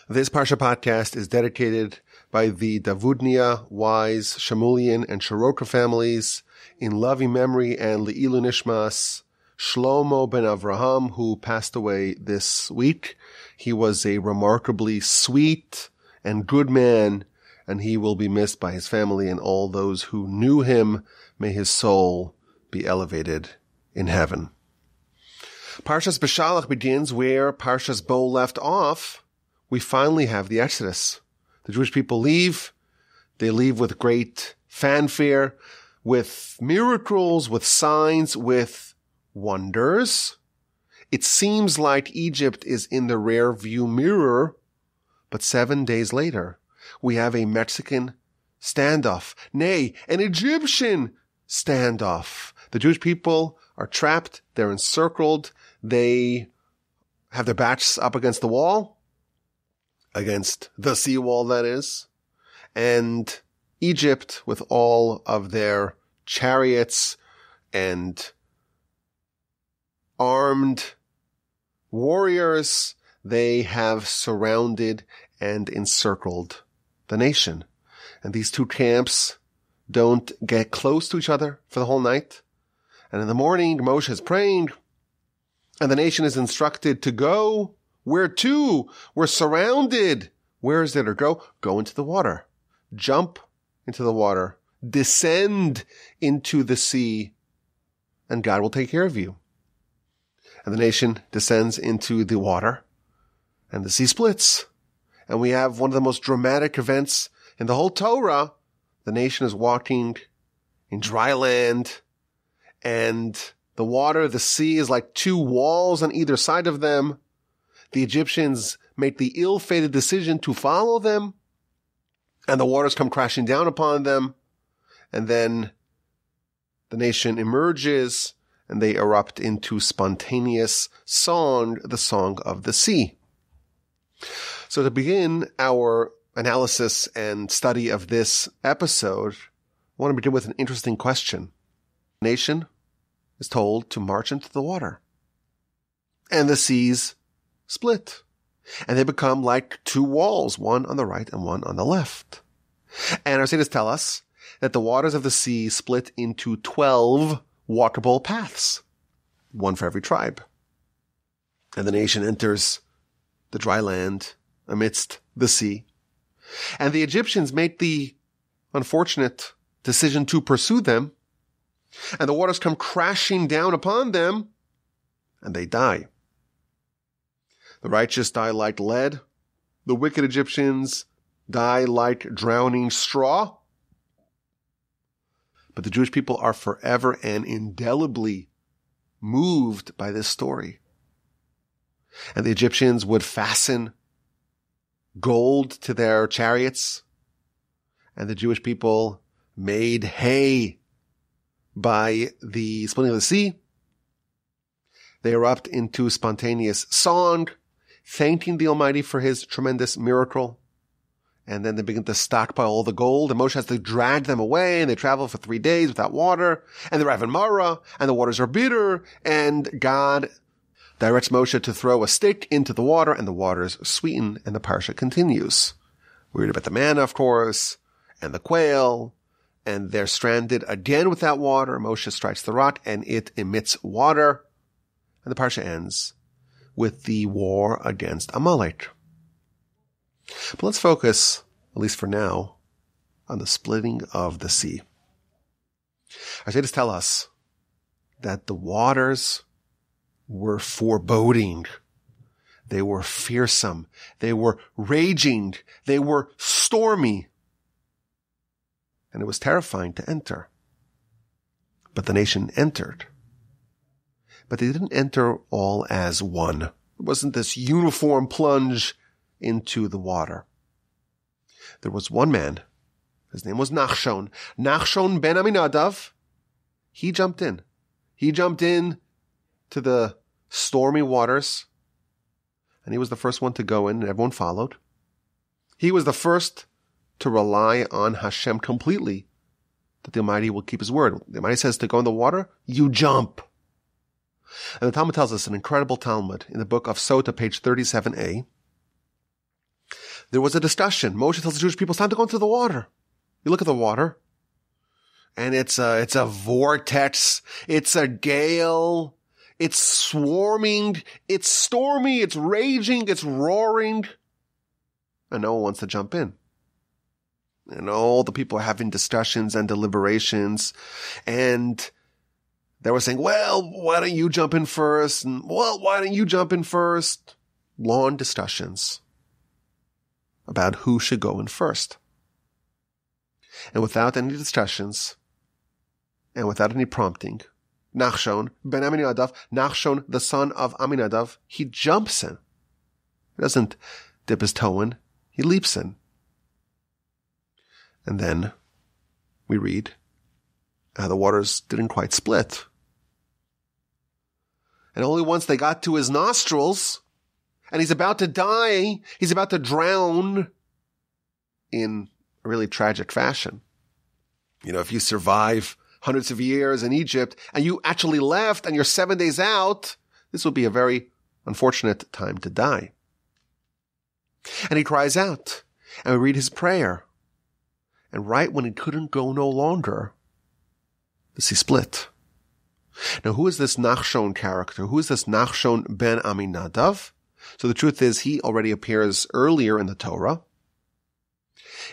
This Parsha Podcast is dedicated by the Davudnia, Wise, Shamulian, and Shiroka families in loving memory and leilui nishmas Shlomo ben Avraham, who passed away this week. He was a remarkably sweet and good man, and he will be missed by his family and all those who knew him. May his soul be elevated in heaven. Parshas Beshalach begins where Parshas Bo left off. We finally have the Exodus. The Jewish people leave. They leave with great fanfare, with miracles, with signs, with wonders. It seems like Egypt is in the rear view mirror, but 7 days later, we have a Mexican standoff. Nay, an Egyptian standoff. The Jewish people are trapped. They're encircled. They have their backs up against the wall. Against the seawall, that is. And Egypt, with all of their chariots and armed warriors, they have surrounded and encircled the nation. And these two camps don't get close to each other for the whole night. And in the morning, Moshe is praying, and the nation is instructed to go. Where to? We're surrounded. Where is there to go? Go into the water. Jump into the water. Descend into the sea, and God will take care of you. And the nation descends into the water, and the sea splits. And we have one of the most dramatic events in the whole Torah. The nation is walking in dry land, and the water, the sea, is like two walls on either side of them. The Egyptians make the ill-fated decision to follow them, and the waters come crashing down upon them, and then the nation emerges, and they erupt into spontaneous song, the song of the sea. So to begin our analysis and study of this episode, I want to begin with an interesting question. The nation is told to march into the water, and the seas split, and they become like two walls, one on the right and one on the left. And our sages tell us that the waters of the sea split into 12 walkable paths, one for every tribe. And the nation enters the dry land amidst the sea. And the Egyptians make the unfortunate decision to pursue them, and the waters come crashing down upon them, and they die. The righteous die like lead. The wicked Egyptians die like drowning straw. But the Jewish people are forever and indelibly moved by this story. And the Egyptians would fasten gold to their chariots, and the Jewish people made hay by the splitting of the sea. They erupt into spontaneous song, thanking the Almighty for his tremendous miracle. And then they begin to stockpile all the gold, and Moshe has to drag them away, and they travel for 3 days without water, and they're having Mara, and the waters are bitter, and God directs Moshe to throw a stick into the water, and the waters sweeten, and the Parsha continues. We read about the manna, of course, and the quail, and they're stranded again without water. Moshe strikes the rock, and it emits water, and the Parsha ends with the war against Amalek. But let's focus, at least for now, on the splitting of the sea. Our sages tell us that the waters were foreboding. They were fearsome. They were raging. They were stormy. And it was terrifying to enter. But the nation entered. But they didn't enter all as one. It wasn't this uniform plunge into the water. There was one man. His name was Nachshon Ben Aminadav. He jumped in. He jumped in to the stormy waters, and he was the first one to go in, and everyone followed. He was the first to rely on Hashem completely, that the Almighty will keep his word. The Almighty says to go in the water, you jump. And the Talmud tells us an incredible Talmud in the book of Sota, page 37a, there was a discussion. Moshe tells the Jewish people, it's time to go into the water. You look at the water, and it's a vortex. It's a gale. It's swarming. It's stormy. It's raging. It's roaring. And no one wants to jump in. And all the people are having discussions and deliberations. And they were saying, well, why don't you jump in first? And, well, why don't you jump in first? Long discussions about who should go in first. And without any discussions, and without any prompting, Nachshon Ben Aminadav, Nachshon, the son of Aminadav, he jumps in. He doesn't dip his toe in, he leaps in. And then we read how the waters didn't quite split. And only once they got to his nostrils, and he's about to die, he's about to drown in a really tragic fashion. You know, if you survive hundreds of years in Egypt and you actually left and you're 7 days out, this would be a very unfortunate time to die. And he cries out, and we read his prayer. And right when he couldn't go no longer, the sea split. Now, who is this Nachshon character? Who is this Nachshon Ben Aminadav? So the truth is, he already appears earlier in the Torah.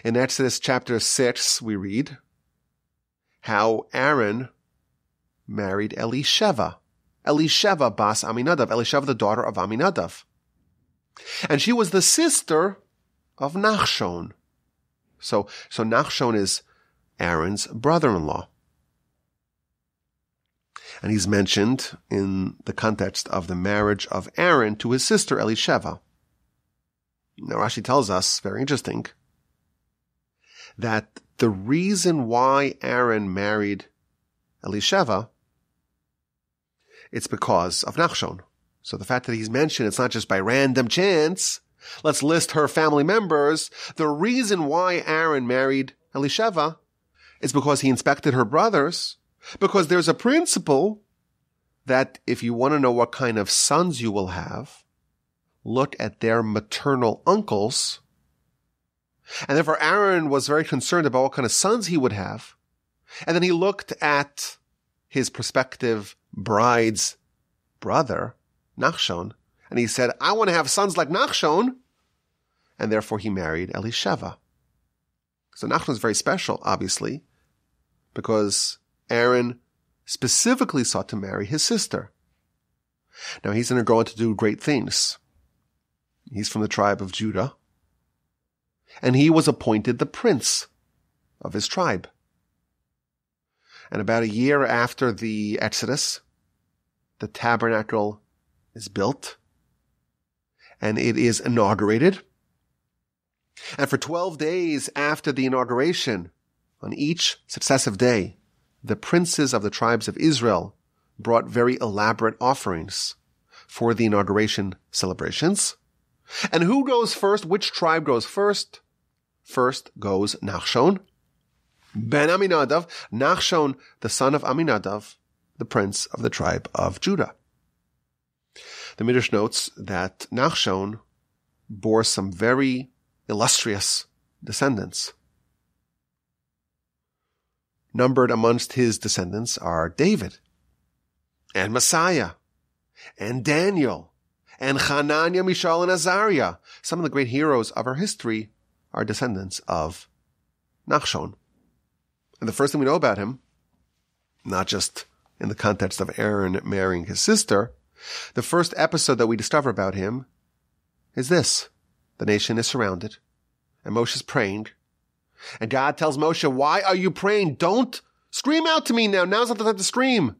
In Exodus chapter 6, we read how Aaron married Elisheva. Elisheva bas Aminadav. Elisheva, the daughter of Aminadav. And she was the sister of Nachshon. So Nachshon is Aaron's brother-in-law. And he's mentioned in the context of the marriage of Aaron to his sister Elisheva. Now Rashi tells us, very interesting, that the reason why Aaron married Elisheva, it's because of Nachshon. So the fact that he's mentioned, it's not just by random chance. Let's list her family members. The reason why Aaron married Elisheva is because he inspected her brothers, because there's a principle that if you want to know what kind of sons you will have, look at their maternal uncles. And therefore Aaron was very concerned about what kind of sons he would have. And then he looked at his prospective bride's brother, Nachshon, and he said, I want to have sons like Nachshon. And therefore he married Elisheva. So Nachshon is very special, obviously, because Aaron specifically sought to marry his sister. Now he's going to go on to do great things. He's from the tribe of Judah. And he was appointed the prince of his tribe. And about a year after the Exodus, the tabernacle is built and it is inaugurated. And for 12 days after the inauguration, on each successive day, the princes of the tribes of Israel brought very elaborate offerings for the inauguration celebrations. And who goes first? Which tribe goes first? First goes Nachshon Ben Aminadav, Nachshon, the son of Aminadav, the prince of the tribe of Judah. The Midrash notes that Nachshon bore some very illustrious descendants. Numbered amongst his descendants are David, and Messiah, and Daniel, and Hananiah, Mishael, and Azariah. Some of the great heroes of our history are descendants of Nachshon. And the first thing we know about him, not just in the context of Aaron marrying his sister, the first episode that we discover about him is this. The nation is surrounded, and Moshe's praying. And God tells Moshe, why are you praying? Don't scream out to me now. Now's not the time to scream.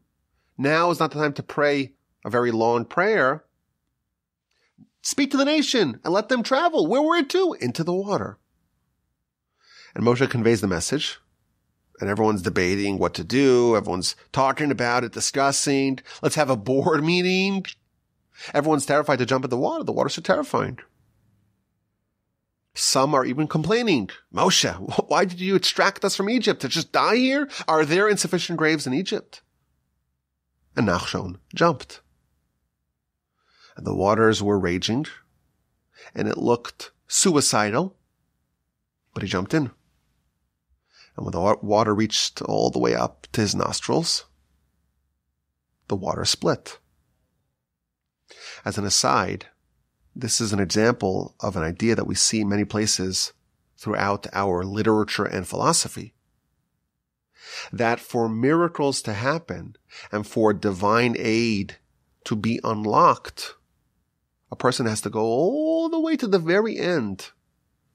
Now is not the time to pray a very long prayer. Speak to the nation and let them travel. Where to? Into the water. And Moshe conveys the message. And everyone's debating what to do. Everyone's talking about it, discussing. Let's have a board meeting. Everyone's terrified to jump in the water. The water's so terrifying. Some are even complaining. Moshe, why did you extract us from Egypt? To just die here? Are there insufficient graves in Egypt? And Nachshon jumped. And the waters were raging. And it looked suicidal. But he jumped in. And when the water reached all the way up to his nostrils, the water split. As an aside, this is an example of an idea that we see in many places throughout our literature and philosophy. That for miracles to happen and for divine aid to be unlocked, a person has to go all the way to the very end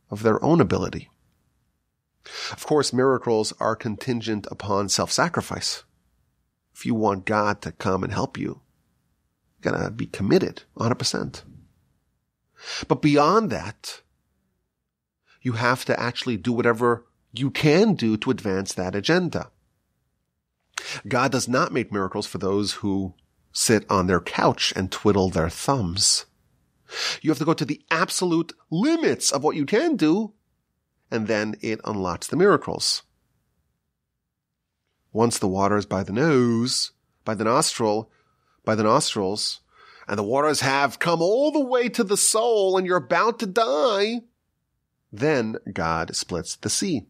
of their own ability. Of course, miracles are contingent upon self-sacrifice. If you want God to come and help you, you gotta be committed 100%. But beyond that, you have to actually do whatever you can do to advance that agenda. God does not make miracles for those who sit on their couch and twiddle their thumbs. You have to go to the absolute limits of what you can do, and then it unlocks the miracles. Once the water is by the nose, by the nostrils, and the waters have come all the way to the soul and you're about to die, then God splits the sea.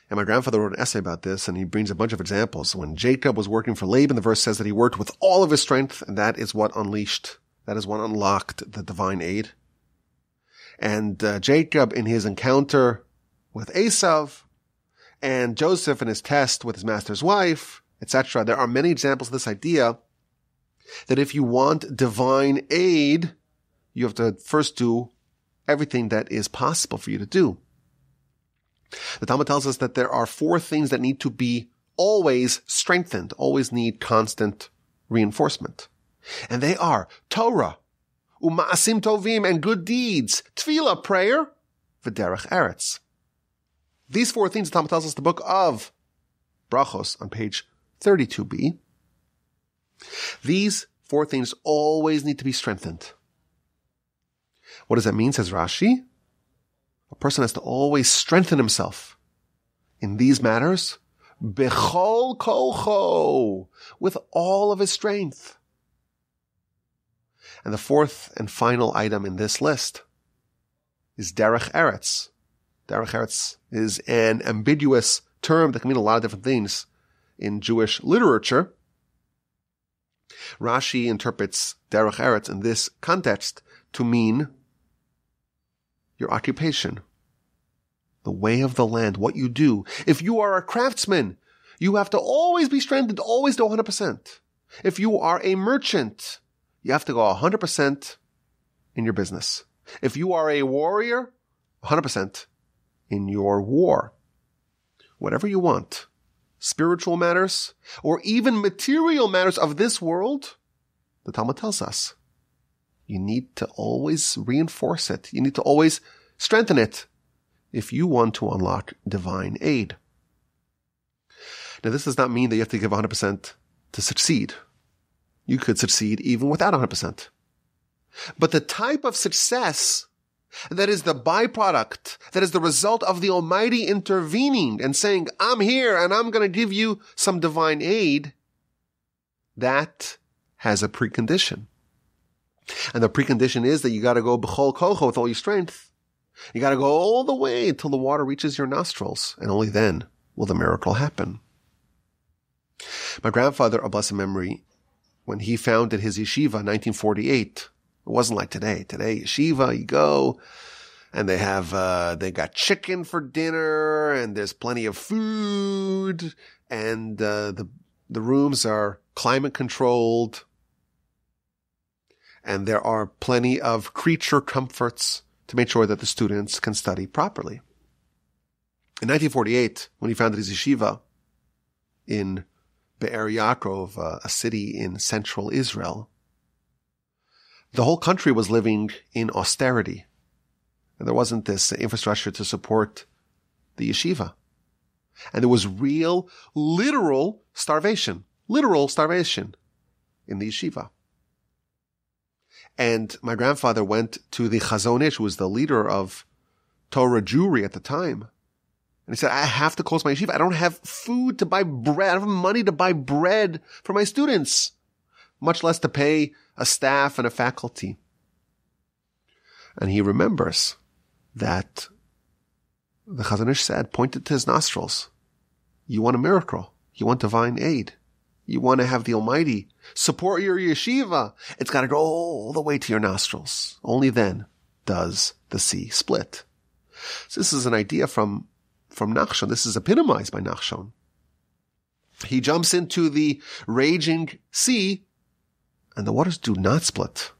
And my grandfather wrote an essay about this, and he brings a bunch of examples. When Jacob was working for Laban, the verse says that he worked with all of his strength, and that is what unlocked the divine aid. And Jacob in his encounter with Esav, and Joseph in his test with his master's wife, etc. There are many examples of this idea that if you want divine aid, you have to first do everything that is possible for you to do. The Talmud tells us that there are 4 things that need to be always strengthened, always need constant reinforcement. And they are Torah, Uma'asim Tovim, and good deeds, Tefillah, prayer, V'derech Eretz. These 4 things, the Talmud tells us, the book of Brachos on page 32b. These 4 things always need to be strengthened. What does that mean, says Rashi? A person has to always strengthen himself in these matters, bechol kocho, with all of his strength. And the 4th and final item in this list is derech eretz. Derech eretz is an ambiguous term that can mean a lot of different things in Jewish literature. Rashi interprets derech eretz in this context to mean your occupation, the way of the land, what you do. If you are a craftsman, you have to always be strengthened, always do 100%. If you are a merchant, you have to go 100% in your business. If you are a warrior, 100% in your war. Whatever you want, spiritual matters, or even material matters of this world, the Talmud tells us, you need to always reinforce it. You need to always strengthen it if you want to unlock divine aid. Now, this does not mean that you have to give 100% to succeed. You could succeed even without 100%. But the type of success that is the byproduct, that is the result of the Almighty intervening and saying, I'm here and I'm going to give you some divine aid, that has a precondition. And the precondition is that you got to go b'chol kocho with all your strength. You got to go all the way until the water reaches your nostrils, and only then will the miracle happen. My grandfather, of blessed memory, when he founded his yeshiva in 1948, it wasn't like today. Today, yeshiva, you go, and they got chicken for dinner, and there's plenty of food, and the rooms are climate controlled, and there are plenty of creature comforts to make sure that the students can study properly. In 1948, when he founded his yeshiva in Be'er Yaakov, a city in central Israel, the whole country was living in austerity. And there wasn't this infrastructure to support the yeshiva. And there was real, literal starvation in the yeshiva. And my grandfather went to the Chazon Ish, who was the leader of Torah Jewry at the time. And he said, I have to close my yeshiva. I don't have food to buy bread. I don't have money to buy bread for my students, much less to pay a staff and a faculty. And he remembers that the Chazon Ish said, pointed to his nostrils. You want a miracle. You want divine aid. You want to have the Almighty support your yeshiva. It's got to go all the way to your nostrils. Only then does the sea split. So this is an idea from Nachshon. This is epitomized by Nachshon. He jumps into the raging sea, and the waters do not split.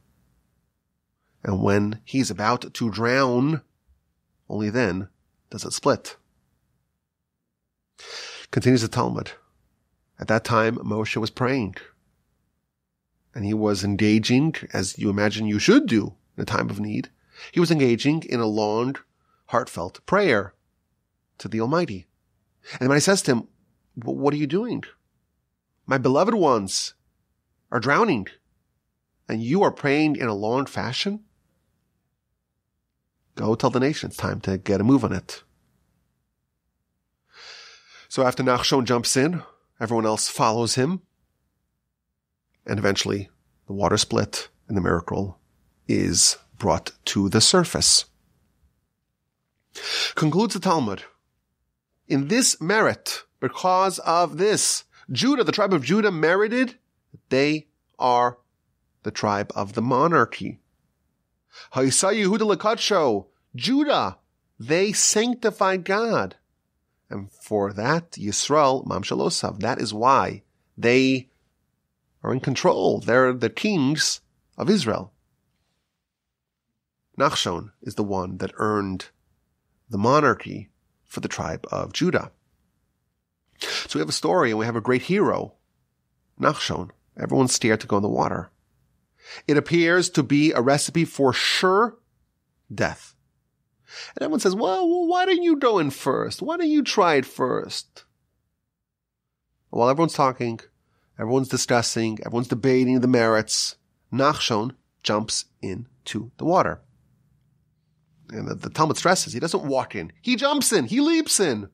And when he's about to drown, only then does it split. Continues the Talmud. At that time, Moshe was praying. And he was engaging, as you imagine you should do in a time of need. He was engaging in a long, heartfelt prayer to the Almighty. And when I says to him, what are you doing? My beloved ones are drowning. And you are praying in a long fashion? Go tell the nation it's time to get a move on it. So after Nachshon jumps in, everyone else follows him. And eventually the water split and the miracle is brought to the surface. Concludes the Talmud. In this merit, because of this, Judah, the tribe of Judah, merited that they are the tribe of the monarchy. Judah, they sanctified God. And for that, Yisrael, Mamshalosav, that is why they are in control. They're the kings of Israel. Nachshon is the one that earned the monarchy for the tribe of Judah. So we have a story and we have a great hero, Nachshon. Everyone's scared to go in the water. It appears to be a recipe for sure death. And everyone says, well, why don't you go in first? Why don't you try it first? While everyone's talking, everyone's discussing, everyone's debating the merits, Nachshon jumps into the water. And the Talmud stresses, he doesn't walk in. He jumps in. He leaps in.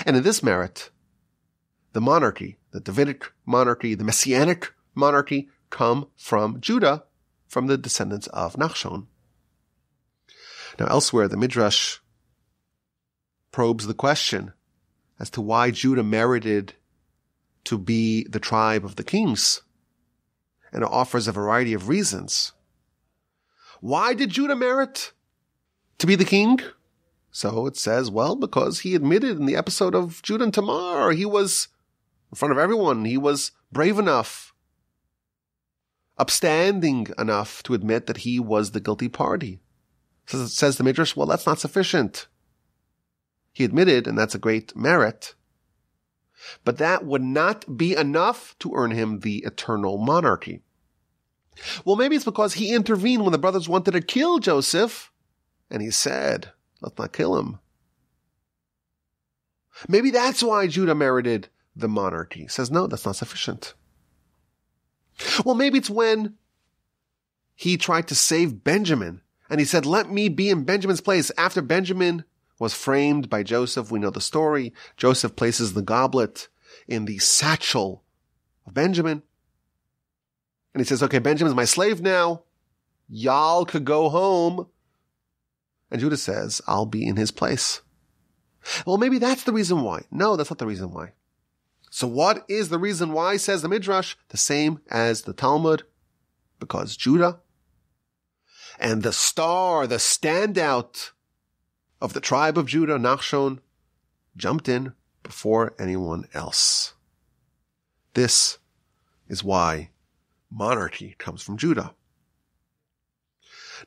And in this merit, the monarchy, the Davidic monarchy, the Messianic monarchy, come from Judah, from the descendants of Nachshon. Now elsewhere, the Midrash probes the question as to why Judah merited to be the tribe of the kings. And it offers a variety of reasons. Why did Judah merit to be the king? So it says, well, because he admitted in the episode of Judah and Tamar, he was, in front of everyone, he was brave enough, upstanding enough to admit that he was the guilty party. So it says the Midrash, well, that's not sufficient. He admitted, and that's a great merit, but that would not be enough to earn him the eternal monarchy. Well, maybe it's because he intervened when the brothers wanted to kill Joseph, and he said, let's not kill him. Maybe that's why Judah merited the monarchy. He says, no, that's not sufficient. Well, maybe it's when he tried to save Benjamin, and he said, let me be in Benjamin's place. After Benjamin was framed by Joseph, we know the story. Joseph places the goblet in the satchel of Benjamin. And he says, okay, Benjamin's my slave now. Y'all could go home. And Judah says, I'll be in his place. Well, maybe that's the reason why. No, that's not the reason why. So what is the reason why, says the Midrash? The same as the Talmud. Because Judah and the star, the standout of the tribe of Judah, Nachshon, jumped in before anyone else. This is why monarchy comes from Judah.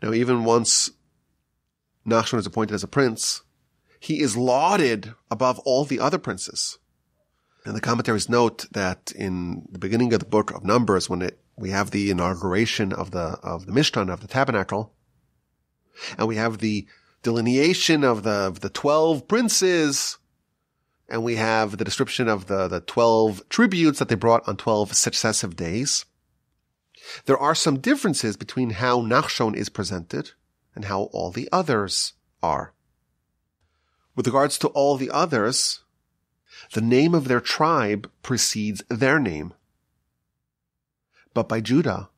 Now, even once Nachshon is appointed as a prince, he is lauded above all the other princes. And the commentaries note that in the beginning of the book of Numbers, when we have the inauguration of the Mishkan, of the tabernacle, and we have the delineation of the 12 princes, and we have the description of the 12 tributes that they brought on 12 successive days. There are some differences between how Nachshon is presented and how all the others are. With regards to all the others, the name of their tribe precedes their name. But by Judah,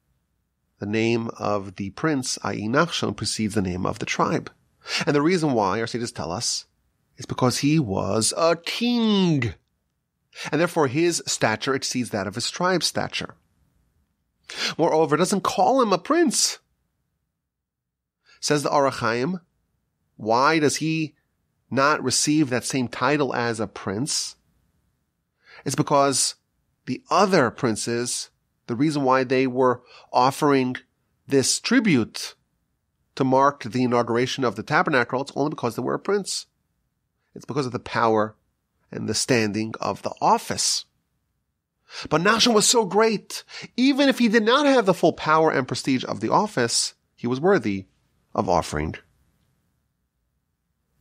the name of the prince, i.e. Nachshon, precedes the name of the tribe. And the reason why, our sages tell us, is because he was a king. And therefore his stature exceeds that of his tribe's stature. Moreover, it doesn't call him a prince. Says the Avraham, why does he not receive that same title as a prince? It's because the other princes, the reason why they were offering this tribute to mark the inauguration of the tabernacle, it's only because they were a prince. It's because of the power and the standing of the office. But Nachshon was so great, even if he did not have the full power and prestige of the office, he was worthy of offering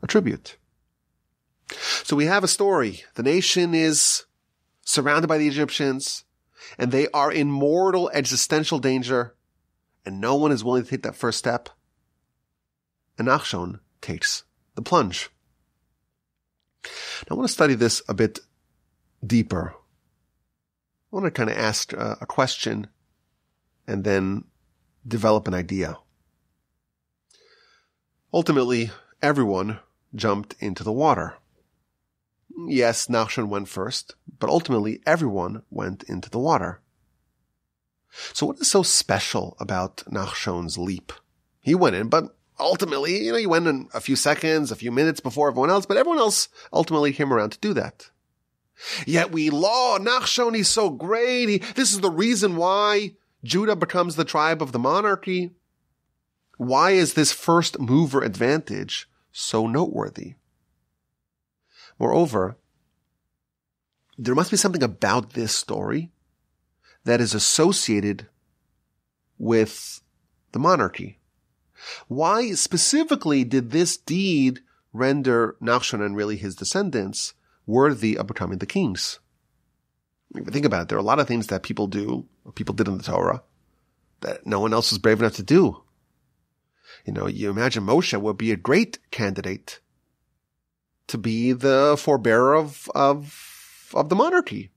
a tribute. So we have a story. The nation is surrounded by the Egyptians, and they are in mortal existential danger, and no one is willing to take that first step. And Nachshon takes the plunge. Now, I want to study this a bit deeper. I want to kind of ask a question and then develop an idea. Ultimately, everyone jumped into the water. Yes, Nachshon went first, but ultimately everyone went into the water. So what is so special about Nachshon's leap? He went in, but ultimately, he went in a few seconds, a few minutes before everyone else, but everyone else ultimately came around to do that. Yet we laud Nachshon, he's so great. This is the reason why Judah becomes the tribe of the monarchy. Why is this first mover advantage so noteworthy? Moreover, there must be something about this story that is associated with the monarchy. Why specifically did this deed render Nachshon and really his descendants worthy of becoming the kings? If you think about it, there are a lot of things that people do, or people did in the Torah, that no one else was brave enough to do. You imagine Moshe would be a great candidate to be the forebearer of the monarchy.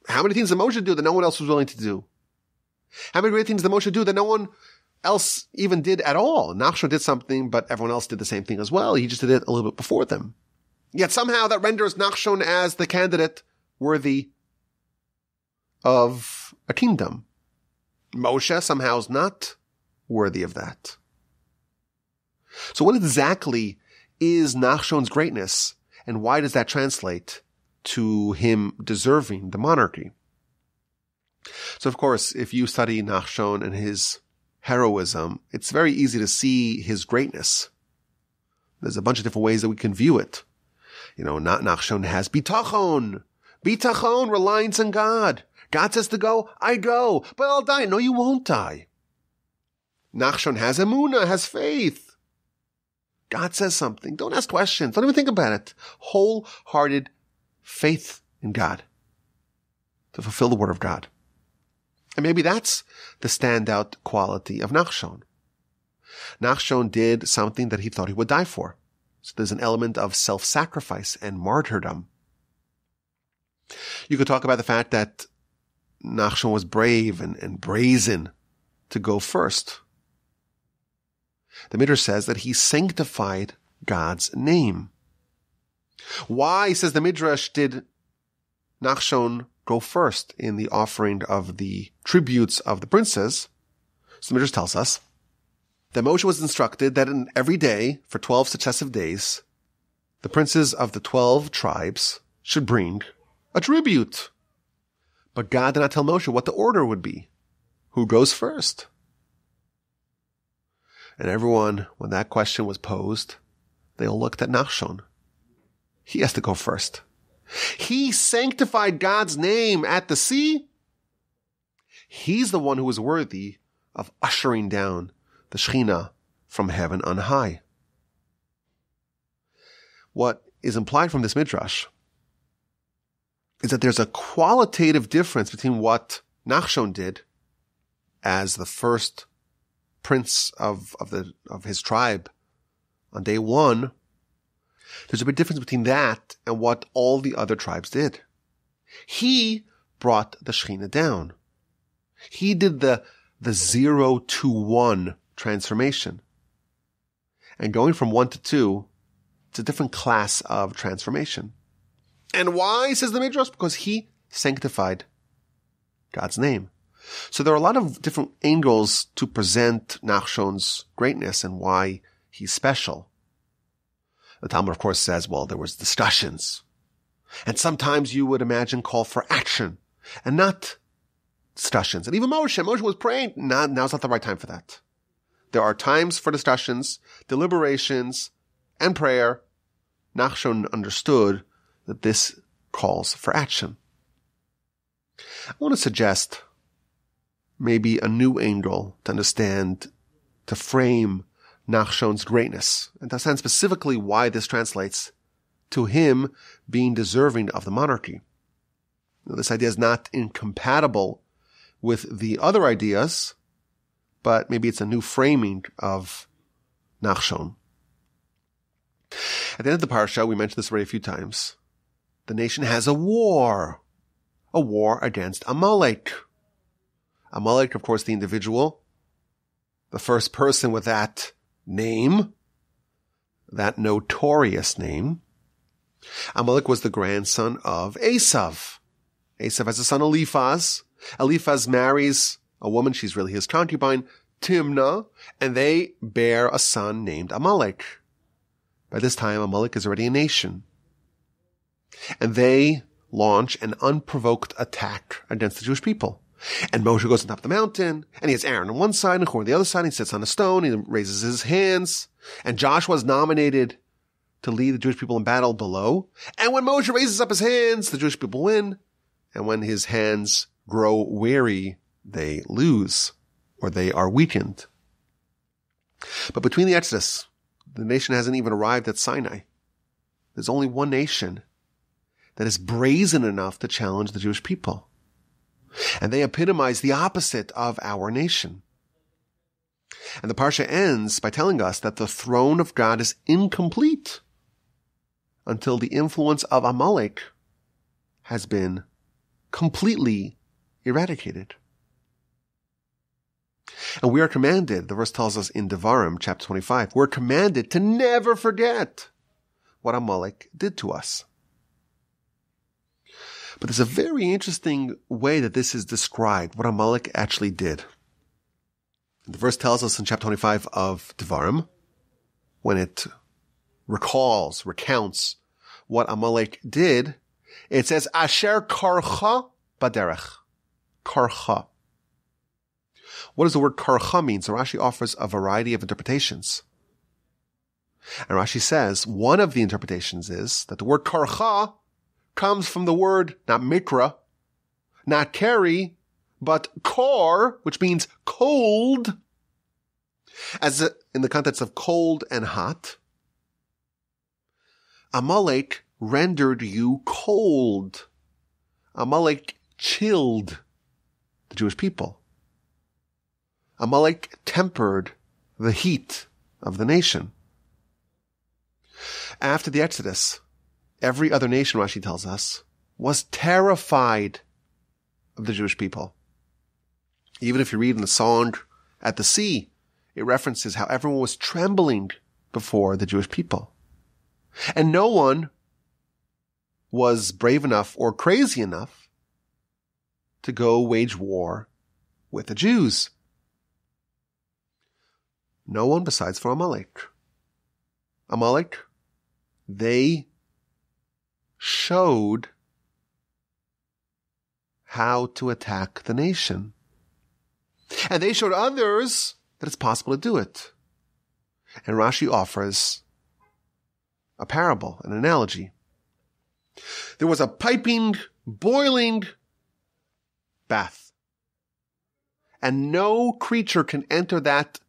How many things did Moshe do that no one else was willing to do? How many great things did Moshe do that no one else even did at all? Nachshon did something, but everyone else did the same thing as well. He just did it a little bit before them. Yet somehow that renders Nachshon as the candidate worthy of a kingdom. Moshe somehow is not worthy of that. So what exactly is Nachshon's greatness, and why does that translate to him deserving the monarchy? So of course, if you study Nachshon and his heroism, it's very easy to see his greatness. There's a bunch of different ways that we can view it. Nachshon has bitachon, reliance on God. God says to go, I go, but I'll die. No, you won't die. Nachshon has emunah, has faith. God says something. Don't ask questions. Don't even think about it. Wholehearted faith in God to fulfill the word of God. And maybe that's the standout quality of Nachshon. Nachshon did something that he thought he would die for. So there's an element of self-sacrifice and martyrdom. You could talk about the fact that Nachshon was brave and brazen to go first. The Midrash says that he sanctified God's name. Why, says the Midrash, did Nachshon go first in the offering of the tributes of the princes? So the Midrash tells us that Moshe was instructed that in every day, for 12 successive days, the princes of the 12 tribes should bring a tribute. But God did not tell Moshe what the order would be. Who goes first? And everyone, when that question was posed, they all looked at Nachshon. He has to go first. He sanctified God's name at the sea. He's the one who is worthy of ushering down the Shekhinah from heaven on high. What is implied from this midrash is that there's a qualitative difference between what Nachshon did as the first prince of his tribe on day one. There's a big difference between that and what all the other tribes did. He brought the Shekhinah down. He did the 0 to 1 transformation. And going from 1 to 2, it's a different class of transformation. And why, says the Midrash? Because he sanctified God's name. So there are a lot of different angles to present Nachshon's greatness and why he's special. The Talmud, of course, says, well, there was discussions. And sometimes you would imagine call for action and not discussions. And even Moshe was praying. Now's not the right time for that. There are times for discussions, deliberations, and prayer. Nachshon understood that this calls for action. I want to suggest maybe a new angle to understand, to frame Nachshon's greatness, and to understand specifically why this translates to him being deserving of the monarchy. Now, this idea is not incompatible with the other ideas, but maybe it's a new framing of Nachshon. At the end of the Parsha, we mentioned this already a few times, the nation has a war against Amalek. Amalek, of course, the individual, the first person with that name, that notorious name. Amalek was the grandson of Esav. Esav has a son, Eliphaz. Eliphaz marries a woman, she's really his concubine, Timnah, and they bear a son named Amalek. By this time, Amalek is already a nation. And they launch an unprovoked attack against the Jewish people. And Moshe goes on top of the mountain, and he has Aaron on one side and Hur on the other side. He sits on a stone, he raises his hands, and Joshua is nominated to lead the Jewish people in battle below. And when Moshe raises up his hands, the Jewish people win. And when his hands grow weary, they lose, or they are weakened. But between the Exodus, the nation hasn't even arrived at Sinai. There's only one nation that is brazen enough to challenge the Jewish people. And they epitomize the opposite of our nation. And the Parsha ends by telling us that the throne of God is incomplete until the influence of Amalek has been completely eradicated. And we are commanded, the verse tells us in Devarim, chapter 25, we're commanded to never forget what Amalek did to us. But there's a very interesting way that this is described, what Amalek actually did. The verse tells us in chapter 25 of Devarim, when it recounts what Amalek did, it says, Asher karcha baderech. Karcha. What does the word karcha mean? So Rashi offers a variety of interpretations. And Rashi says, one of the interpretations is that the word karcha comes from the word, not mikra, not carry, but kor, which means cold, as in the context of cold and hot. Amalek rendered you cold. Amalek chilled the Jewish people. Amalek tempered the heat of the nation. After the Exodus, every other nation, Rashi tells us, was terrified of the Jewish people. Even if you read in the song At the Sea, it references how everyone was trembling before the Jewish people. And no one was brave enough or crazy enough to go wage war with the Jews. No one besides for Amalek. Amalek, they showed how to attack the nation. And they showed others that it's possible to do it. And Rashi offers a parable, an analogy. There was a piping, boiling bath. And no creature can enter that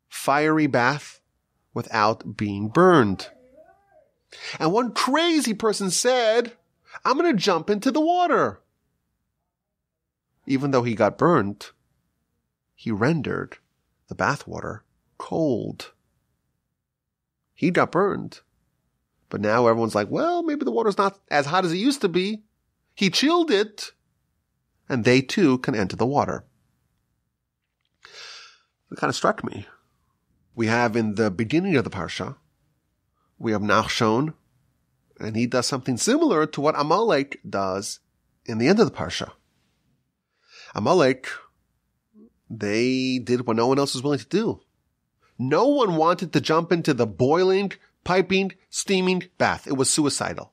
fiery bath without being burned. And one crazy person said, I'm going to jump into the water. Even though he got burned, he rendered the bathwater cold. He got burned. But now everyone's like, well, maybe the water's not as hot as it used to be. He chilled it. And they too can enter the water. It kind of struck me. We have in the beginning of the Parsha, we have Nachshon, and he does something similar to what Amalek does in the end of the Parsha. Amalek, they did what no one else was willing to do. No one wanted to jump into the boiling, piping, steaming bath. It was suicidal.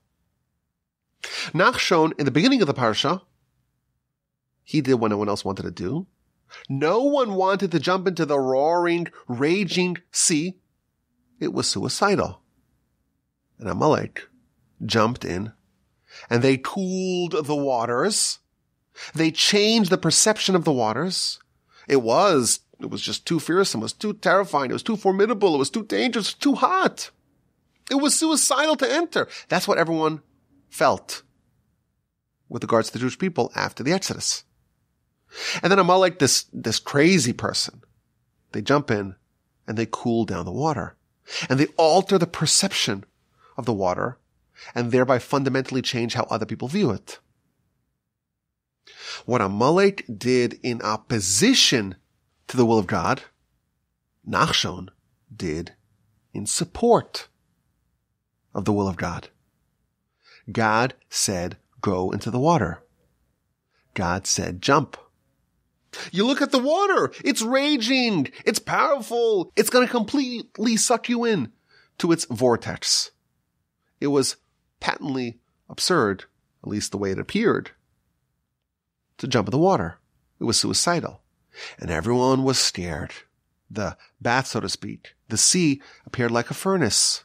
Nachshon, in the beginning of the Parsha, he did what no one else wanted to do. No one wanted to jump into the roaring, raging sea. It was suicidal. And Amalek jumped in, and they cooled the waters. They changed the perception of the waters. It was just too fearsome. It was too terrifying. It was too formidable. It was too dangerous. It was too hot. It was suicidal to enter. That's what everyone felt with regards to the Jewish people after the Exodus. And then Amalek, this crazy person, they jump in and they cool down the water. And they alter the perception of the water and thereby fundamentally change how other people view it. What Amalek did in opposition to the will of God, Nachshon did in support of the will of God. God said, go into the water. God said, jump. You look at the water. It's raging. It's powerful. It's going to completely suck you in to its vortex. It was patently absurd, at least the way it appeared, to jump in the water. It was suicidal. And everyone was scared. The bath, so to speak, the sea appeared like a furnace.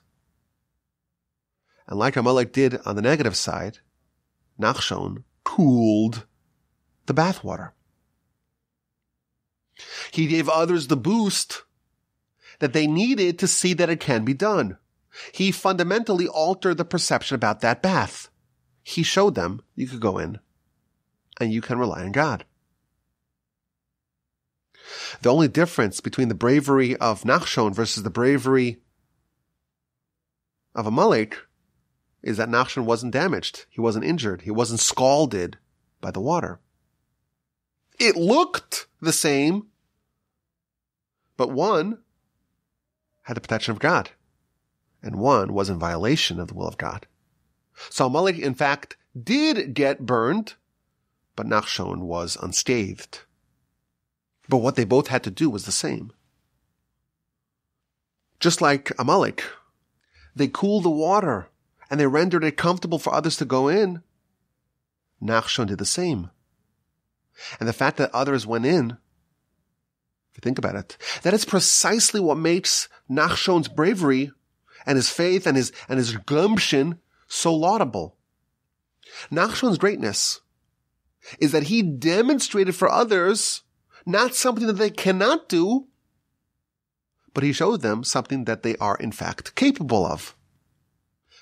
And like Amalek did on the negative side, Nachshon cooled the bath water. He gave others the boost that they needed to see that it can be done. He fundamentally altered the perception about that bath. He showed them you could go in and you can rely on God. The only difference between the bravery of Nachshon versus the bravery of Amalek is that Nachshon wasn't damaged. He wasn't injured. He wasn't scalded by the water. It looked the same, but one had the protection of God, and one was in violation of the will of God. So Amalek, in fact, did get burned, but Nachshon was unscathed. But what they both had to do was the same. Just like Amalek, they cooled the water and they rendered it comfortable for others to go in. Nachshon did the same. And the fact that others went in, if you think about it, that is precisely what makes Nachshon's bravery and his faith and his gumption so laudable. Nachshon's greatness is that he demonstrated for others not something that they cannot do, but he showed them something that they are in fact capable of.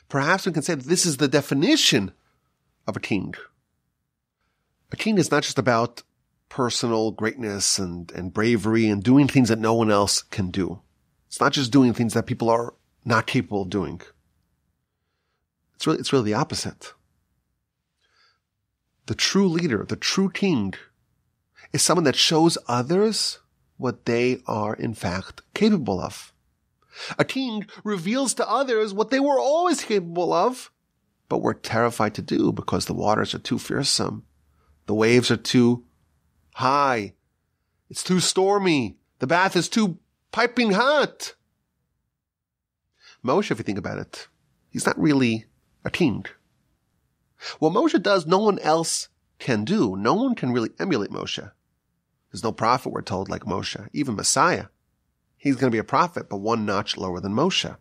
Perhaps we can say that this is the definition of a king. A king is not just about personal greatness and bravery and doing things that no one else can do. It's not just doing things that people are not capable of doing. It's really the opposite. The true leader, the true king, is someone that shows others what they are in fact capable of. A king reveals to others what they were always capable of, but were terrified to do because the waters are too fearsome. The waves are too high. It's too stormy. The bath is too piping hot. Moshe, if you think about it, he's not really a king. What Moshe does, no one else can do. No one can really emulate Moshe. There's no prophet, we're told, like Moshe. Even Messiah. He's going to be a prophet, but one notch lower than Moshe.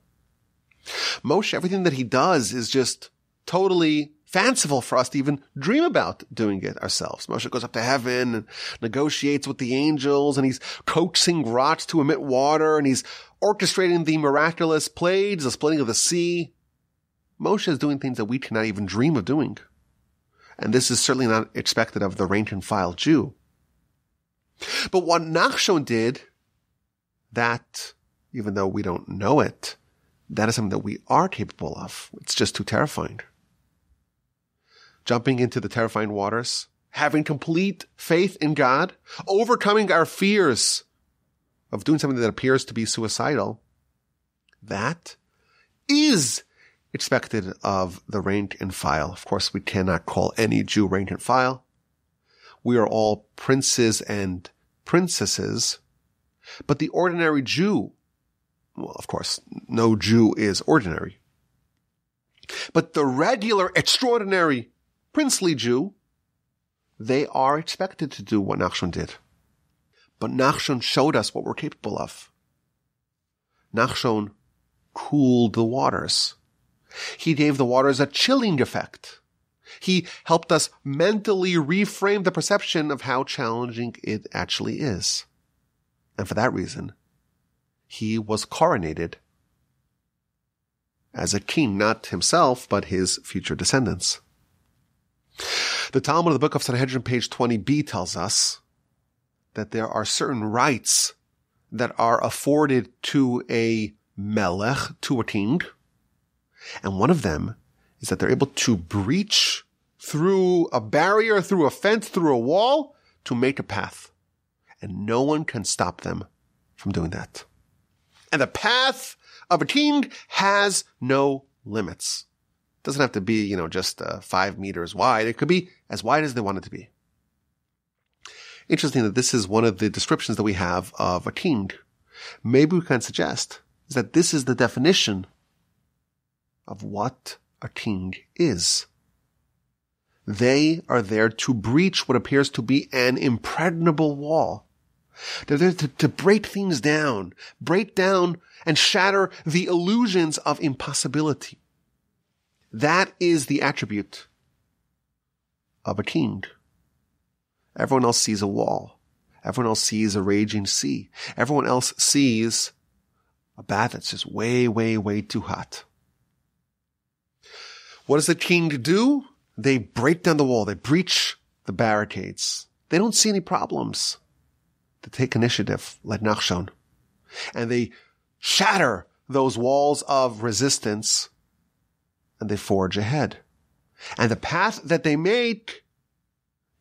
Moshe, everything that he does is just totally fanciful for us to even dream about doing it ourselves. Moshe goes up to heaven and negotiates with the angels, and he's coaxing rocks to emit water, and he's orchestrating the miraculous plagues, the splitting of the sea. Moshe is doing things that we cannot even dream of doing. And this is certainly not expected of the rank and file Jew. But what Nachshon did, that, even though we don't know it, that is something that we are capable of. It's just too terrifying. Jumping into the terrifying waters, having complete faith in God, overcoming our fears of doing something that appears to be suicidal, that is expected of the rank and file. Of course, we cannot call any Jew rank and file. We are all princes and princesses, but the ordinary Jew, well, of course, no Jew is ordinary. But the regular, extraordinary, princely Jew, they are expected to do what Nachshon did. But Nachshon showed us what we're capable of. Nachshon cooled the waters. He gave the waters a chilling effect. He helped us mentally reframe the perception of how challenging it actually is. And for that reason, he was coronated as a king, not himself, but his future descendants. The Talmud of the book of Sanhedrin, page 20b, tells us that there are certain rights that are afforded to a melech, to a king. And one of them is that they're able to breach through a barrier, through a fence, through a wall, to make a path. And no one can stop them from doing that. And the path of a king has no limits. It doesn't have to be, just 5 meters wide. It could be as wide as they want it to be. Interesting that this is one of the descriptions that we have of a king. Maybe we can suggest is that this is the definition of what a king is. They are there to breach what appears to be an impregnable wall. They're there to break things down, break down and shatter the illusions of impossibility. That is the attribute of a king. Everyone else sees a wall. Everyone else sees a raging sea. Everyone else sees a bath that's just way, way, way too hot. What does the king do? They break down the wall. They breach the barricades. They don't see any problems. They take initiative like Nachshon. And they shatter those walls of resistance and they forge ahead. And the path that they make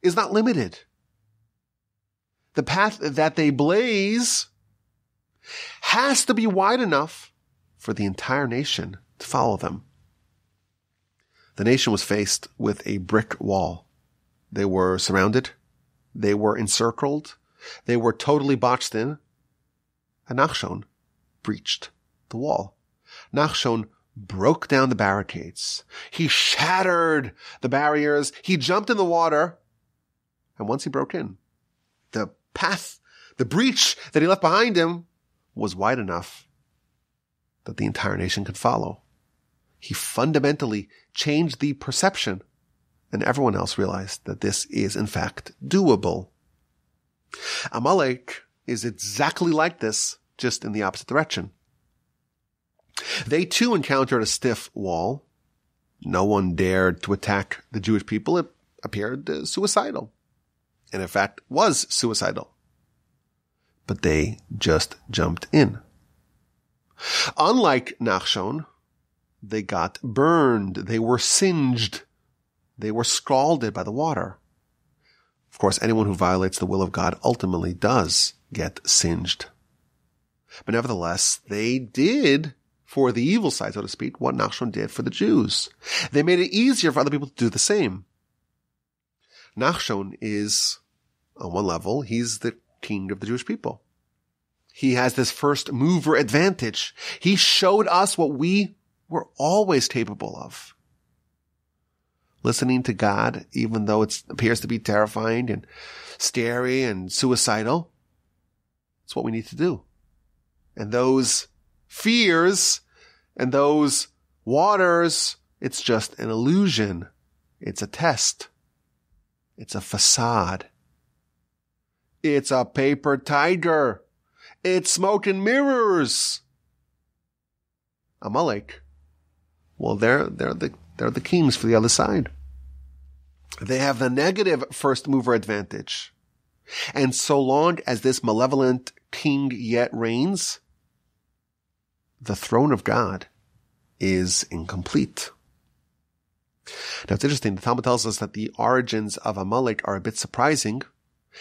is not limited. The path that they blaze has to be wide enough for the entire nation to follow them. The nation was faced with a brick wall. They were surrounded. They were encircled. They were totally boxed in. And Nachshon breached the wall. Nachshon broke down the barricades. He shattered the barriers. He jumped in the water. And once he broke in, the path, the breach that he left behind him was wide enough that the entire nation could follow. He fundamentally changed the perception, and everyone else realized that this is, in fact, doable. Amalek is exactly like this, just in the opposite direction. They too encountered a stiff wall. No one dared to attack the Jewish people. It appeared suicidal, and in fact was suicidal. But they just jumped in. Unlike Nachshon, they got burned. They were singed. They were scalded by the water. Of course, anyone who violates the will of God ultimately does get singed. But nevertheless, they did, for the evil side, so to speak, what Nachshon did for the Jews. They made it easier for other people to do the same. Nachshon is, on one level, he's the king of the Jewish people. He has this first mover advantage. He showed us what we were always capable of. Listening to God, even though it appears to be terrifying and scary and suicidal, it's what we need to do. And those fears and those waters, it's just an illusion. It's a test. It's a facade. It's a paper tiger. It's smoke and mirrors. Amalek, well, they're the kings for the other side. They have the negative first mover advantage. And so long as this malevolent king yet reigns, the throne of God is incomplete. Now it's interesting. The Talmud tells us that the origins of Amalek are a bit surprising.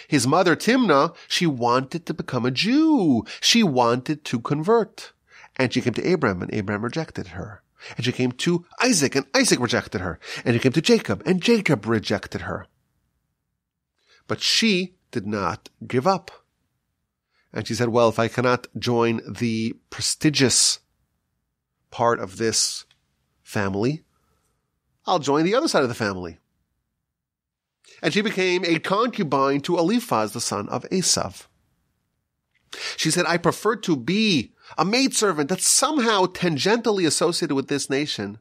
His mother, Timnah, she wanted to become a Jew. She wanted to convert. And she came to Abraham, and Abraham rejected her. And she came to Isaac, and Isaac rejected her. And she came to Jacob, and Jacob rejected her. But she did not give up. And she said, well, if I cannot join the prestigious part of this family, I'll join the other side of the family. And she became a concubine to Eliphaz, the son of Esav. She said, I prefer to be a maidservant that's somehow tangentially associated with this nation.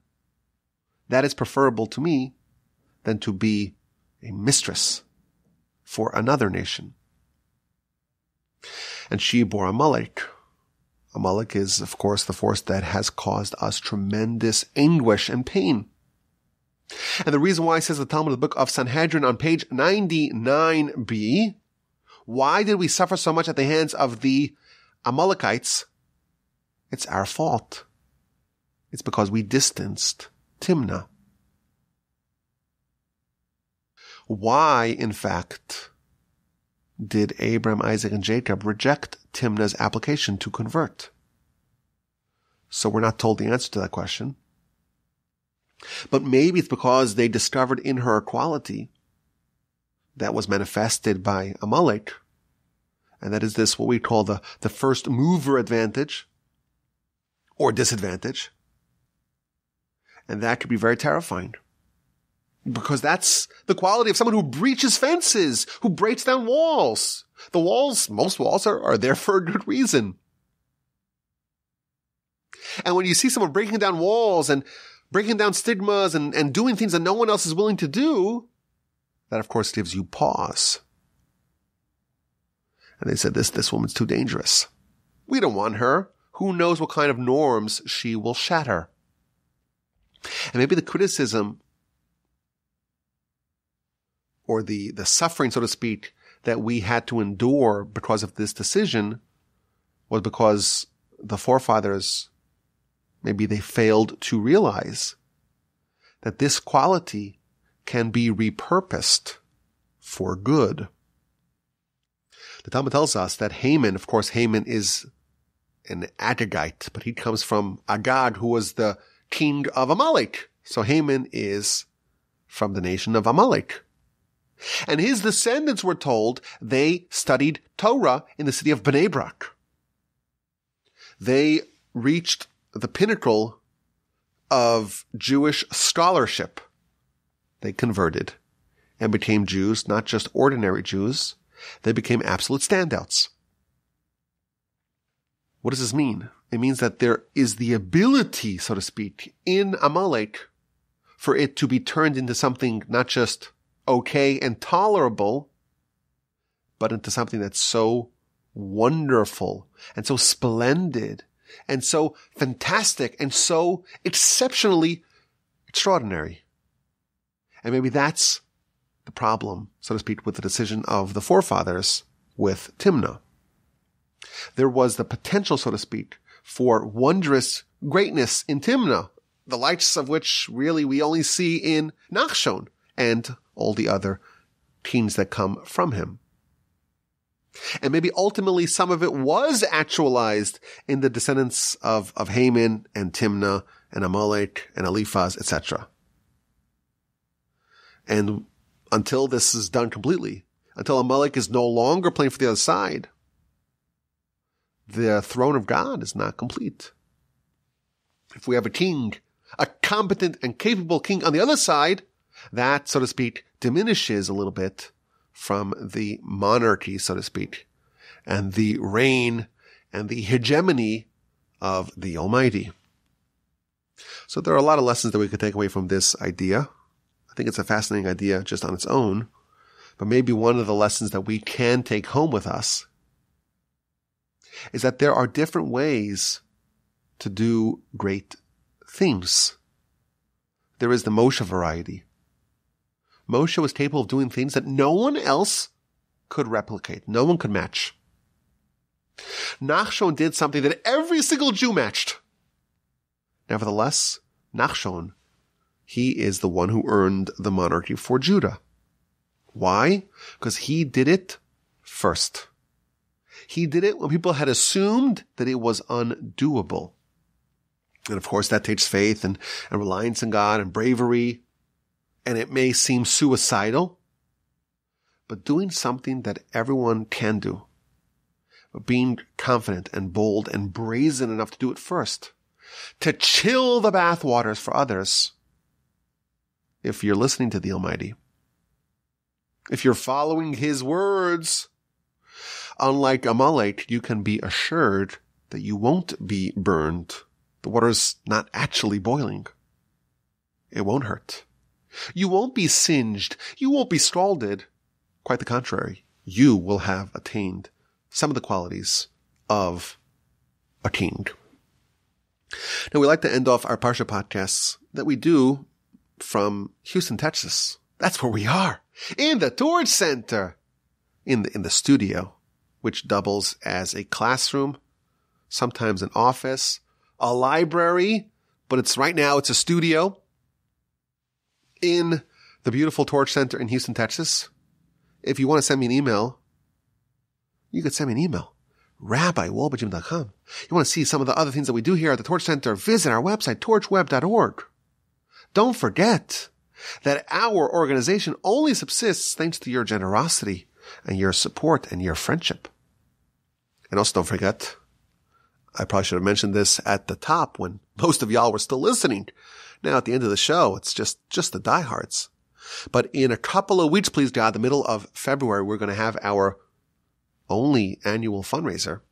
That is preferable to me than to be a mistress for another nation. And she bore Amalek. Amalek is, of course, the force that has caused us tremendous anguish and pain. And the reason why, says the Talmud, the book of Sanhedrin on page 99b, why did we suffer so much at the hands of the Amalekites? It's our fault. It's because we distanced Timnah. Why, in fact, did Abraham, Isaac, and Jacob reject Timnah's application to convert? So we're not told the answer to that question. But maybe it's because they discovered in her a quality that was manifested by Amalek. And that is this, what we call the first mover advantage or disadvantage. And that could be very terrifying. Because that's the quality of someone who breaches fences, who breaks down walls. The walls, most walls are there for a good reason. And when you see someone breaking down walls and breaking down stigmas and doing things that no one else is willing to do, that of course gives you pause. And they said, this woman's too dangerous. We don't want her. Who knows what kind of norms she will shatter? And maybe the criticism or the suffering, so to speak, that we had to endure because of this decision was because the forefathers, maybe they failed to realize that this quality can be repurposed for good. The Talmud tells us that Haman, of course, Haman is an Agagite, but he comes from Agag, who was the king of Amalek. So Haman is from the nation of Amalek. And his descendants were told they studied Torah in the city of Bnei Brak. They reached the pinnacle of Jewish scholarship. They converted and became Jews, not just ordinary Jews. They became absolute standouts. What does this mean? It means that there is the ability, so to speak, in Amalek for it to be turned into something not just okay and tolerable, but into something that's so wonderful and so splendid and so fantastic and so exceptionally extraordinary. And maybe that's the problem, so to speak, with the decision of the forefathers with Timnah. There was the potential, so to speak, for wondrous greatness in Timnah, the likes of which really we only see in Nachshon and all the other kings that come from him. And maybe ultimately some of it was actualized in the descendants of Haman and Timnah and Amalek and Eliphaz, etc. And until this is done completely, until Amalek is no longer playing for the other side, the throne of God is not complete. If we have a king, a competent and capable king on the other side, that, so to speak, diminishes a little bit from the monarchy, so to speak, and the reign and the hegemony of the Almighty. So there are a lot of lessons that we could take away from this idea. I think it's a fascinating idea just on its own, but maybe one of the lessons that we can take home with us is that there are different ways to do great things. There is the Moshe variety. Moshe was capable of doing things that no one else could replicate. No one could match. Nachshon did something that every single Jew matched. Nevertheless, Nachshon, he is the one who earned the monarchy for Judah. Why? Because he did it first. He did it when people had assumed that it was undoable. And of course, that takes faith and reliance in God and bravery. And it may seem suicidal, but doing something that everyone can do, but being confident and bold and brazen enough to do it first, to chill the bathwaters for others. If you're listening to the Almighty, if you're following His words, unlike Amalek, you can be assured that you won't be burned. The water's not actually boiling. It won't hurt. You won't be singed. You won't be scalded. Quite the contrary. You will have attained some of the qualities of a king. Now, we like to end off our Parsha podcasts that we do from Houston, Texas. That's where we are. In the Torch Center. In the studio, which doubles as a classroom, sometimes an office, a library, but right now it's a studio in the beautiful Torch Center in Houston, Texas. If you want to send me an email, you could send me an email, rabbi@wolbajim.com. You want to see some of the other things that we do here at the Torch Center, visit our website, torchweb.org. Don't forget that our organization only subsists thanks to your generosity and your support and your friendship. And also don't forget, I probably should have mentioned this at the top when most of y'all were still listening. Now at the end of the show, it's just the diehards. But in a couple of weeks, please God, the middle of February, we're going to have our only annual fundraiser.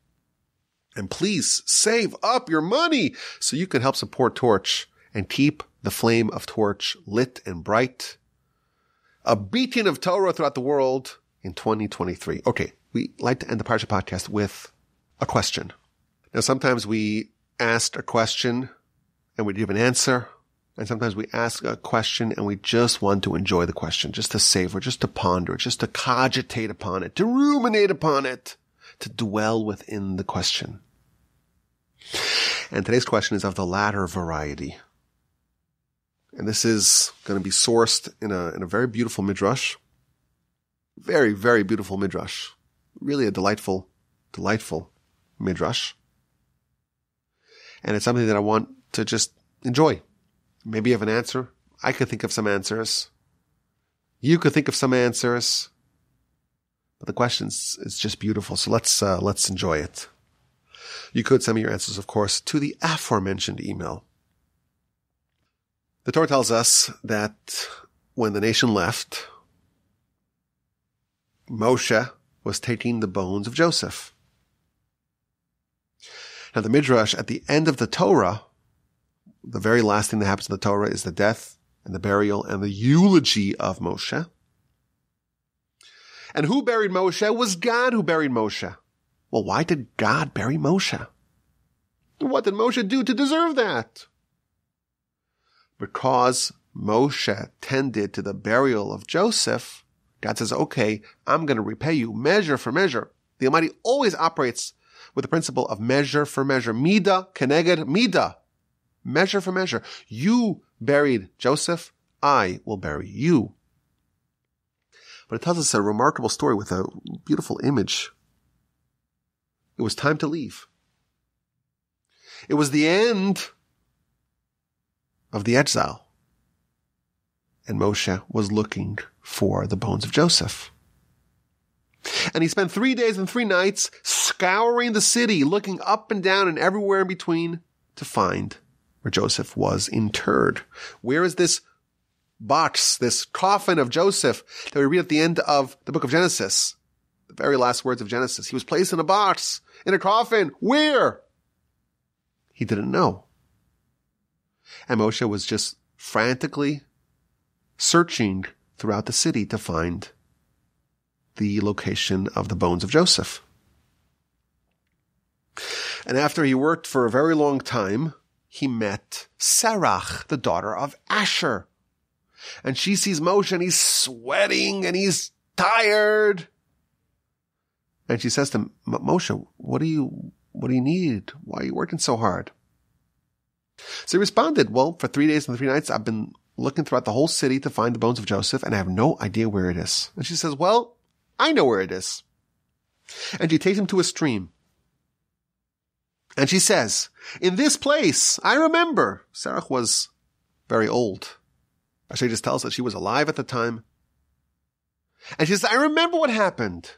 And please save up your money so you can help support Torch and keep the flame of Torch lit and bright. A beacon of Torah throughout the world in 2023. Okay, we like to end the Parsha podcast with a question. Now, sometimes we ask a question and we give an answer. And sometimes we ask a question and we just want to enjoy the question, just to savor, just to ponder, just to cogitate upon it, to ruminate upon it, to dwell within the question. And today's question is of the latter variety. And this is going to be sourced in a very beautiful midrash. Very, very beautiful midrash. Really a delightful midrash. And it's something that I want to just enjoy. Maybe you have an answer. I could think of some answers. You could think of some answers. But the question is just beautiful. So let's enjoy it. You could send me your answers, of course, to the aforementioned email. The Torah tells us that when the nation left, Moshe was taking the bones of Joseph. Now the Midrash at the end of the Torah, the very last thing that happens in the Torah is the death and the burial and the eulogy of Moshe. And who buried Moshe? It was God who buried Moshe. Well, why did God bury Moshe? What did Moshe do to deserve that? Because Moshe tended to the burial of Joseph, God says, okay, I'm going to repay you measure for measure. The Almighty always operates with the principle of measure for measure. Midah keneged midah. Measure for measure. You buried Joseph, I will bury you. But it tells us a remarkable story with a beautiful image. It was time to leave. It was the end of the exile. And Moshe was looking for the bones of Joseph. And he spent 3 days and 3 nights scouring the city, looking up and down and everywhere in between to find where Joseph was interred. Where is this box, this coffin of Joseph that we read at the end of the book of Genesis? The very last words of Genesis. He was placed in a box, in a coffin. Where? He didn't know. And Moshe was just frantically searching throughout the city to find the location of the bones of Joseph. And after he worked for a very long time, he met Serach, the daughter of Asher. And she sees Moshe and he's sweating and he's tired. And she says to him, Moshe, what do you need? Why are you working so hard? So he responded, well, for 3 days and 3 nights, I've been looking throughout the whole city to find the bones of Joseph and I have no idea where it is. And she says, well, I know where it is. And she takes him to a stream. And she says, in this place, I remember. Sarah was very old. She just tells us she was alive at the time. And she says, I remember what happened.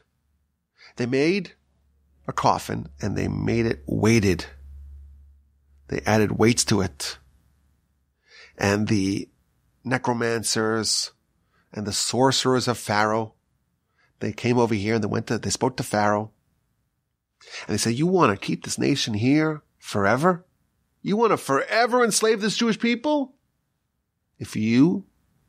They made a coffin and they made it weighted. They added weights to it. And the necromancers and the sorcerers of Pharaoh, they came over here and they spoke to Pharaoh. And they said, you want to keep this nation here forever? You want to forever enslave this Jewish people? If you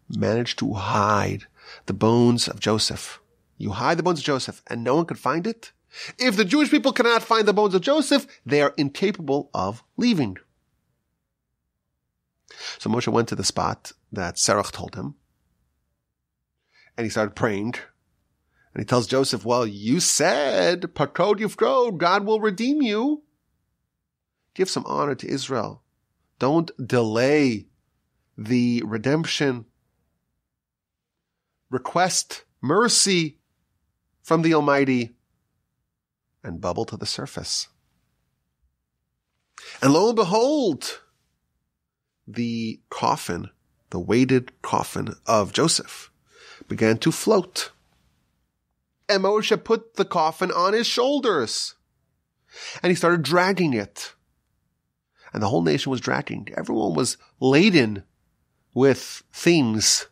manage to hide the bones of Joseph, you hide the bones of Joseph and no one could find it. If the Jewish people cannot find the bones of Joseph, they are incapable of leaving. So Moshe went to the spot that Sarah told him. And he started praying. And he tells Joseph, well, you said, Pakod Yufkod, God will redeem you. Give some honor to Israel. Don't delay the redemption. Request mercy from the Almighty and bubble to the surface. And lo and behold, the coffin, the weighted coffin of Joseph, began to float. And Moshe put the coffin on his shoulders. And he started dragging it. And the whole nation was dragging. Everyone was laden with things.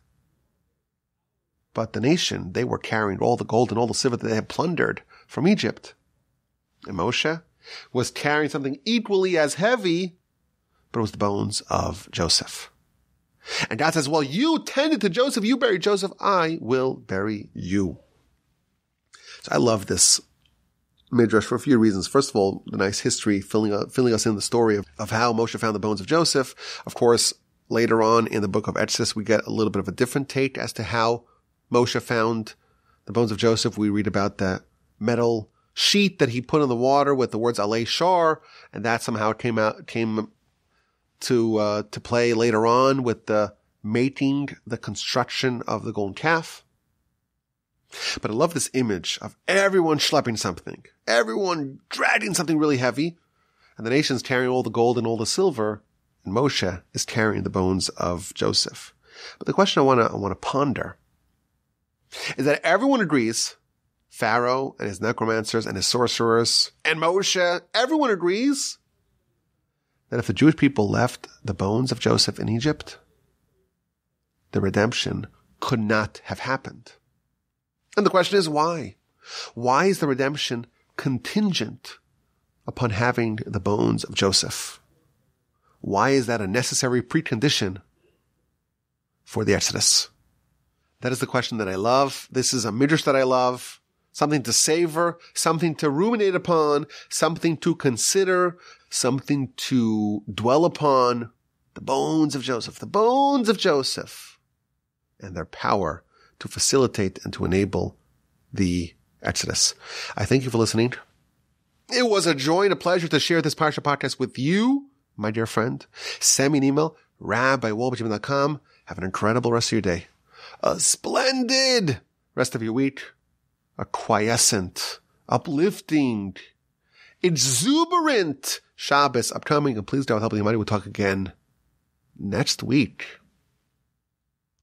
But the nation, they were carrying all the gold and all the silver that they had plundered from Egypt. And Moshe was carrying something equally as heavy, but it was the bones of Joseph. And God says, well, you tended to Joseph, you buried Joseph, I will bury you. So I love this midrash for a few reasons. First of all, the nice history filling us in the story of how Moshe found the bones of Joseph. Of course, later on in the book of Exodus, we get a little bit of a different take as to how Moshe found the bones of Joseph. We read about the metal sheet that he put in the water with the words Alei Shar, and that somehow came to play later on with the mating, the construction of the golden calf. But I love this image of everyone schlepping something, everyone dragging something really heavy, and the nation's carrying all the gold and all the silver, and Moshe is carrying the bones of Joseph. But the question I want to ponder is that everyone agrees, Pharaoh and his necromancers and his sorcerers and Moshe, everyone agrees that if the Jewish people left the bones of Joseph in Egypt, the redemption could not have happened. And the question is why? Why is the redemption contingent upon having the bones of Joseph? Why is that a necessary precondition for the Exodus? That is the question that I love. This is a midrash that I love. Something to savor, something to ruminate upon, something to consider, something to dwell upon. The bones of Joseph, and their power to facilitate and to enable the Exodus. I thank you for listening. It was a joy and a pleasure to share this Parsha Podcast with you, my dear friend. Send me an email, rabbi@wallbetween.com. Have an incredible rest of your day. A splendid rest of your week. A quiescent, uplifting, exuberant Shabbos upcoming. And please, God, with help of the Almighty, we'll talk again next week.